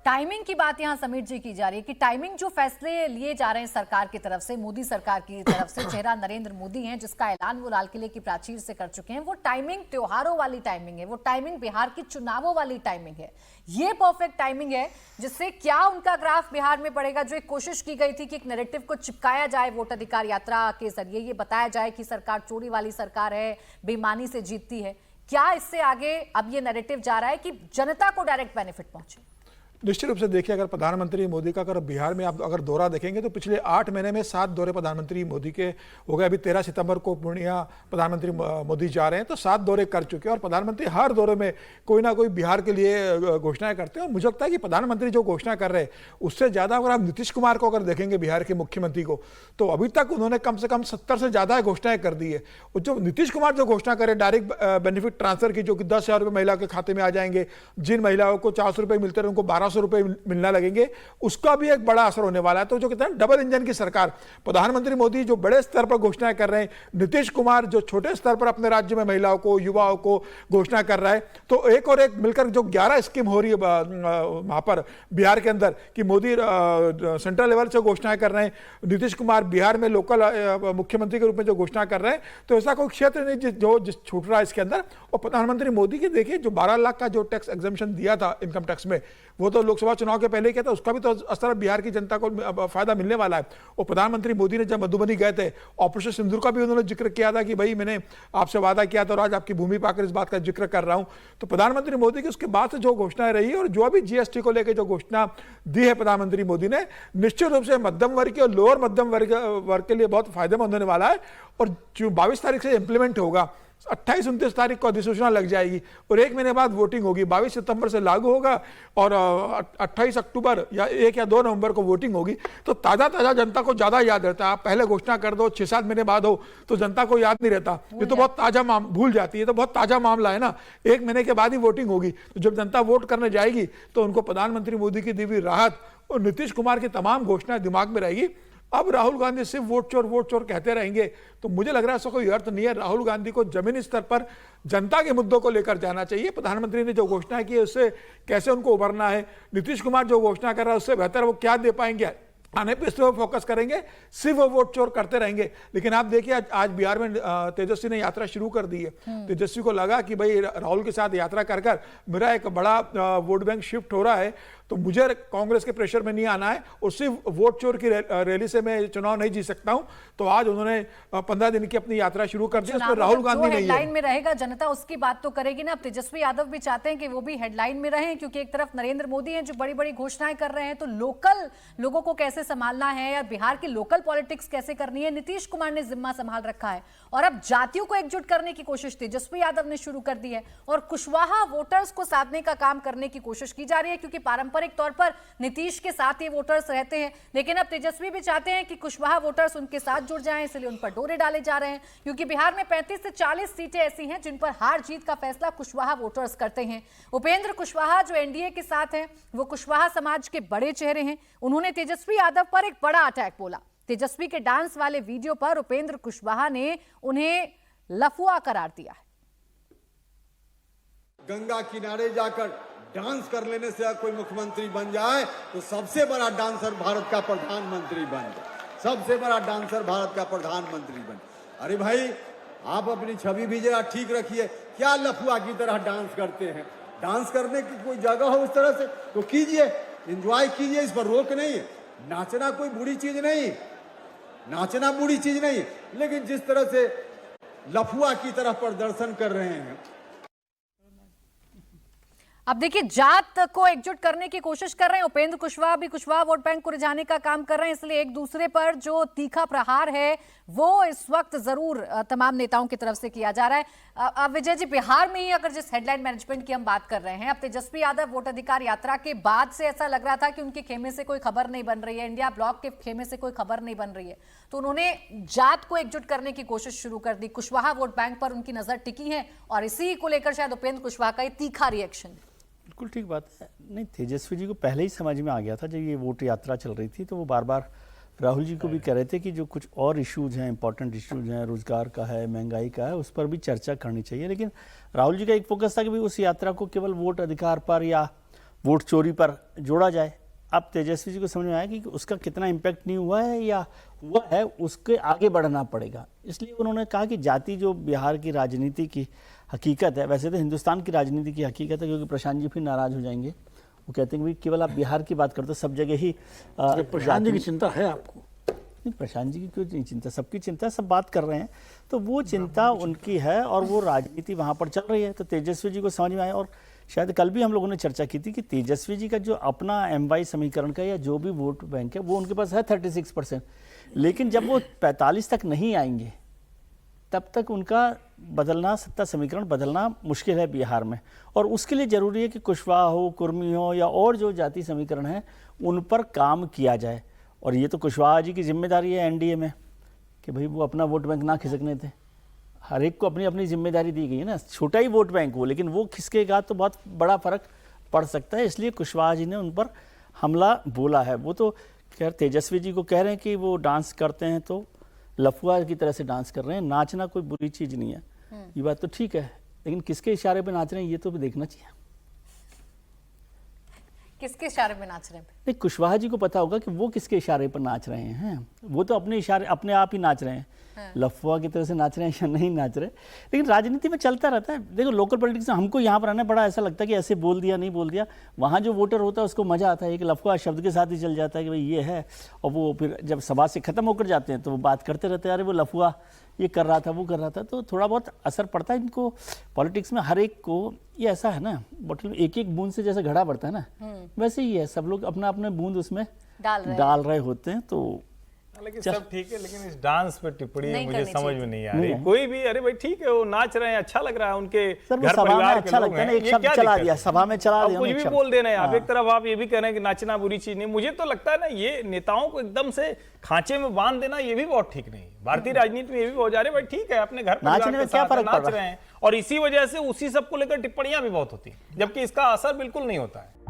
Timing की बात यहाँ समीर जी की जा रही है कि टाइमिंग जो फैसले लिए जा रहे हैं सरकार की तरफ से, मोदी सरकार की तरफ से, चेहरा नरेंद्र मोदी हैं जिसका ऐलान वो लाल किले की प्राचीर से कर चुके हैं, वो टाइमिंग त्योहारों वाली टाइमिंग है, वो टाइमिंग बिहार की चुनावों वाली टाइमिंग है। ये परफेक्ट टाइमिंग है जिससे क्या उनका ग्राफ बिहार में बढ़ेगा। जो एक कोशिश की गई थी कि एक नैरेटिव को चिपकाया जाए वोट अधिकार यात्रा के जरिए, ये बताया जाए कि सरकार चोरी वाली सरकार है, बेईमानी से जीतती है, क्या इससे आगे अब ये नैरेटिव जा रहा है कि जनता को डायरेक्ट बेनिफिट पहुंचे? निश्चित रूप से देखिए, अगर प्रधानमंत्री मोदी का अगर बिहार में आप अगर दौरा देखेंगे तो पिछले 8 महीने में 7 दौरे प्रधानमंत्री मोदी के हो गए। अभी 13 सितंबर को पूर्णिया प्रधानमंत्री मोदी जा रहे हैं, तो 7 दौरे कर चुके हैं और प्रधानमंत्री हर दौरे में कोई ना कोई बिहार के लिए घोषणाएं करते हैं। और मुझे लगता है कि प्रधानमंत्री जो घोषणा कर रहे हैं उससे ज़्यादा अगर आप नीतीश कुमार को अगर देखेंगे बिहार के मुख्यमंत्री को, तो अभी तक उन्होंने कम से कम 70 से ज़्यादा घोषणाएं कर दी है। और जो नीतीश कुमार जो घोषणा करे डायरेक्ट बेनिफिट ट्रांसफर की, जो कि 10,000 रुपये महिला के खाते में आ जाएंगे, जिन महिलाओं को 400 रुपये मिलते हैं उनको 1200 रुपये मिलना लगेंगे, उसका भी एक बड़ा असर होने वाला है। तो जो कहते हैं डबल इंजन की सरकार, प्रधानमंत्री मोदी जो बड़े स्तर पर घोषणाएं कर रहे हैं, नीतीश कुमार जो छोटे स्तर पर अपने राज्य में महिलाओं को, युवाओं को घोषणा कर रहा है, तो एक और एक मिलकर जो 11 स्कीम हो रही है वहां पर बिहार के अंदर कि मोदी सेंट्रल लेवल से घोषणाएं कर रहे हैं, नीतीश कुमार बिहार में लोकल मुख्यमंत्री के रूप में जो घोषणा कर रहे हैं, तो ऐसा कोई क्षेत्र नहीं जो छूट रहा है इसके अंदर। और प्रधानमंत्री मोदी की देखिए जो 12 लाख का जो टैक्स एग्जम्पशन दिया था इनकम टैक्स में, वो तो लोकसभा चुनाव के पहले क्या था, उसका भी तो असर बिहार की जनता को फायदा मिलने वाला है। और प्रधानमंत्री मोदी ने जब मधुबनी गए थे, ऑपरेशन सिंदूर का भी उन्होंने जिक्र किया था कि भाई मैंने आपसे वादा किया था और आज आपकी भूमि पाकर इस बात का जिक्र कर रहा हूं। तो प्रधानमंत्री मोदी की उसके बाद से जो घोषणाएं रही है और जो अभी जीएसटी को लेकर जो घोषणा दी है प्रधानमंत्री मोदी ने, निश्चित रूप से मध्यम वर्ग और लोअर मध्यम वर्ग के लिए बहुत फायदेमंद होने वाला है। और जो 22 तारीख से इंप्लीमेंट होगा, 28-29 तारीख को अधिसूचना लग जाएगी और 1 महीने बाद वोटिंग होगी, 22 सितंबर से लागू होगा और 28 अक्टूबर या 1 या 2 नवंबर को वोटिंग होगी। तो ताज़ा जनता को ज़्यादा याद रहता है। आप पहले घोषणा कर दो 6-7 महीने बाद हो तो जनता को याद नहीं रहता, ये तो बहुत ताज़ा भूल जाती है, तो बहुत ताज़ा मामला है ना। 1 महीने के बाद ही वोटिंग होगी, तो जब जनता वोट करने जाएगी तो उनको प्रधानमंत्री मोदी की दी हुई राहत और नीतीश कुमार की तमाम घोषणाएं दिमाग में रहेगी। अब राहुल गांधी सिर्फ वोट चोर कहते रहेंगे तो मुझे लग रहा है ऐसा कोई अर्थ नहीं है। राहुल गांधी को जमीनी स्तर पर जनता के मुद्दों को लेकर जाना चाहिए। प्रधानमंत्री ने जो घोषणा की है उससे कैसे उनको उभरना है, नीतीश कुमार जो घोषणा कर रहा है उससे बेहतर वो क्या दे पाएंगे, आने पे इस पर फोकस करेंगे। सिर्फ वो वोट चोर करते रहेंगे। लेकिन आप देखिए आज बिहार में तेजस्वी ने यात्रा शुरू कर दी है। तेजस्वी को लगा कि भाई राहुल के साथ यात्रा कर मेरा एक बड़ा वोट बैंक शिफ्ट हो रहा है, तो मुझे कांग्रेस के प्रेशर में नहीं आना है और सिर्फ वोट चोर की रैली से मैं चुनाव नहीं जीत सकता हूं। तो आज उन्होंने 15 दिन की अपनी यात्रा शुरू कर दी। उसमें राहुल गांधी नहीं है। हेडलाइन में रहेगा, जनता उसकी बात तो करेगी ना। अब तेजस्वी यादव भी चाहते हैं कि वो भी हेडलाइन में रहें, क्योंकि एक तरफ नरेंद्र मोदी हैं जो बड़ी बड़ी घोषणाएं कर रहे हैं, तो लोकल लोगों को कैसे संभालना है या बिहार की लोकल पॉलिटिक्स कैसे करनी है, नीतीश कुमार ने जिम्मा संभाल रखा है। और अब जातियों को एकजुट करने की कोशिश तेजस्वी यादव ने शुरू कर दी है और कुशवाहा वोटर्स को साधने का काम करने की कोशिश की जा रही है, क्योंकि पारंपरिक तौर पर नीतीश के साथ ये वोटर्स रहते हैं। लेकिन अब तेजस्वी भी चाहते हैं कि कुशवाहा वोटर्स उनके साथ जुड़ जाएं, इसलिए उन पर डोरे डाले जा रहे हैं। क्योंकि बिहार में 35 से 40 सीटें ऐसी हैं जिन पर हार जीत का फैसला कुशवाहा वोटर्स करते हैं। उपेंद्र कुशवाहा जो एनडीए के साथ हैं, वो कुशवाहा समाज के बड़े चेहरे हैं। उन्होंने तेजस्वी यादव पर एक बड़ा अटैक बोला। तेजस्वी के डांस वाले वीडियो पर उपेंद्र कुशवाहा ने उन्हें लफुआ करार दिया है। गंगा किनारे जाकर डांस कर लेने से कोई मुख्यमंत्री बन जाए तो सबसे बड़ा डांसर भारत का प्रधानमंत्री बन जाए, सबसे बड़ा डांसर भारत का प्रधानमंत्री बन। अरे भाई आप अपनी छवि भी जरा ठीक रखिए। क्या लफुआ की तरह डांस करते हैं? डांस करने की कोई जगह हो उस तरह से तो कीजिए, एंजॉय कीजिए, इस पर रोक नहीं है। नाचना कोई बुरी चीज नहीं, नाचना बुरी चीज नहीं, लेकिन जिस तरह से लफुआ की तरह प्रदर्शन कर रहे हैं। अब देखिए जात को एकजुट करने की कोशिश कर रहे हैं उपेंद्र कुशवाहा भी, कुशवाहा वोट बैंक को रिझाने का काम कर रहे हैं, इसलिए एक दूसरे पर जो तीखा प्रहार है वो इस वक्त जरूर तमाम नेताओं की तरफ से किया जा रहा है। अब विजय जी, बिहार में ही अगर जिस हेडलाइन मैनेजमेंट की हम बात कर रहे हैं, अब तेजस्वी यादव वोट अधिकार यात्रा के बाद से ऐसा लग रहा था कि उनके खेमे से कोई खबर नहीं बन रही है, इंडिया ब्लॉक के खेमे से कोई खबर नहीं बन रही है, तो उन्होंने जात को एकजुट करने की कोशिश शुरू कर दी। कुशवाहा वोट बैंक पर उनकी नजर टिकी है और इसी को लेकर शायद उपेंद्र कुशवाहा का तीखा रिएक्शन। बिल्कुल ठीक बात है। नहीं, तेजस्वी जी को पहले ही समझ में आ गया था जब ये वोट यात्रा चल रही थी, तो वो बार बार राहुल जी को भी कह रहे थे कि जो कुछ और इश्यूज हैं, इंपॉर्टेंट इश्यूज हैं, रोजगार का है, महंगाई का है, उस पर भी चर्चा करनी चाहिए। लेकिन राहुल जी का एक फोकस था कि भाई उस यात्रा को केवल वोट अधिकार पर या वोट चोरी पर जोड़ा जाए। अब तेजस्वी जी को समझ में आया कि उसका कितना इम्पैक्ट नहीं हुआ है या हुआ है, उसके आगे बढ़ना पड़ेगा। इसलिए उन्होंने कहा कि जाति जो बिहार की राजनीति की हकीकत है, वैसे तो हिंदुस्तान की राजनीति की हकीकत है, क्योंकि प्रशांत जी फिर नाराज हो जाएंगे। वो कहते हैं कि केवल आप बिहार की बात करते हो, सब जगह ही प्रशांत जी की चिंता है आपको? नहीं, प्रशांत जी की क्यों नहीं चिंता, सबकी चिंता, सब बात कर रहे हैं। तो वो चिंता उनकी है और वो राजनीति वहाँ पर चल रही है। तो तेजस्वी जी को समझ में आया, और शायद कल भी हम लोगों ने चर्चा की थी कि तेजस्वी जी का जो अपना MY समीकरण का या जो भी वोट बैंक है वो उनके पास है 36%, लेकिन जब वो 45 तक नहीं आएंगे तब तक उनका बदलना, सत्ता समीकरण बदलना मुश्किल है बिहार में। और उसके लिए ज़रूरी है कि कुशवाहा हो, कुर्मी हो या और जो जाति समीकरण हैं उन पर काम किया जाए। और ये तो कुशवाहा जी की जिम्मेदारी है NDA में कि भाई वो अपना वोट बैंक ना खिसकने थे। हर एक को अपनी अपनी जिम्मेदारी दी गई है ना, छोटा ही वोट बैंक हो लेकिन वो खिसकेगा तो बहुत बड़ा फर्क पड़ सकता है। इसलिए कुशवाहा जी ने उन पर हमला बोला है। वो तो खैर तेजस्वी जी को कह रहे हैं कि वो डांस करते हैं तो लफुआ की तरह से डांस कर रहे हैं, नाचना कोई बुरी चीज़ नहीं है, ये बात तो ठीक है, लेकिन किसके इशारे पे नाच रहे हैं ये तो भी देखना चाहिए। किसके इशारे पे नाच रहे हैं? नहीं, कुशवाहा जी को पता होगा कि वो किसके इशारे पर नाच रहे हैं। वो तो अपने इशारे अपने आप ही नाच रहे हैं, लफुआ की तरह से नाच रहे हैं या नहीं नाच रहे। लेकिन राजनीति में चलता रहता है। देखो लोकल पॉलिटिक्स में हमको यहाँ पर आना बड़ा ऐसा लगता है कि ऐसे बोल दिया नहीं बोल दिया, वहाँ जो वोटर होता है उसको मजा आता है। एक लफुआ शब्द के साथ ही चल जाता है कि भाई ये है, और वो फिर जब सभा से खत्म होकर जाते हैं तो वो बात करते रहते हैं, अरे वो लफुआ ये कर रहा था, वो कर रहा था। तो थोड़ा बहुत असर पड़ता है इनको पॉलिटिक्स में। हर एक को ये ऐसा है ना, बॉटल में एक एक बूंद से जैसे घड़ा बढ़ता है ना, वैसे ही है, सब लोग अपना अपना बूंद उसमें डाल रहे होते हैं। तो लेकिन सब ठीक है, लेकिन इस डांस पे टिप्पणी नहीं मुझे करनी समझ चाहिए। में नहीं आ रही। कोई भी अरे भाई ठीक है, वो नाच रहे हैं, अच्छा लग रहा है, उनके सर वो घर सभा में परिवार के अच्छा लोग लगता है ना, हैं, एक ये शब्द क्या चला दिक्कत दिया, है? सभा में चला अब दिया कुछ एक भी शब्द। बोल दे रहे हैं आप। एक तरफ आप ये भी कह रहे हैं कि नाचना बुरी चीज नहीं। मुझे तो लगता है ना, ये नेताओं को एकदम से खांचे में बांध देना ये भी बहुत ठीक नहीं। भारतीय राजनीति में ये भी बहुत जा रहे हैं, भाई ठीक है, अपने घर परिवार नाचने में के क्या साथ फर्क पड़ नाच रहा है? रहे हैं, और इसी वजह से उसी सबको लेकर टिप्पणियां भी बहुत होती हैं, जबकि इसका असर बिल्कुल नहीं होता है।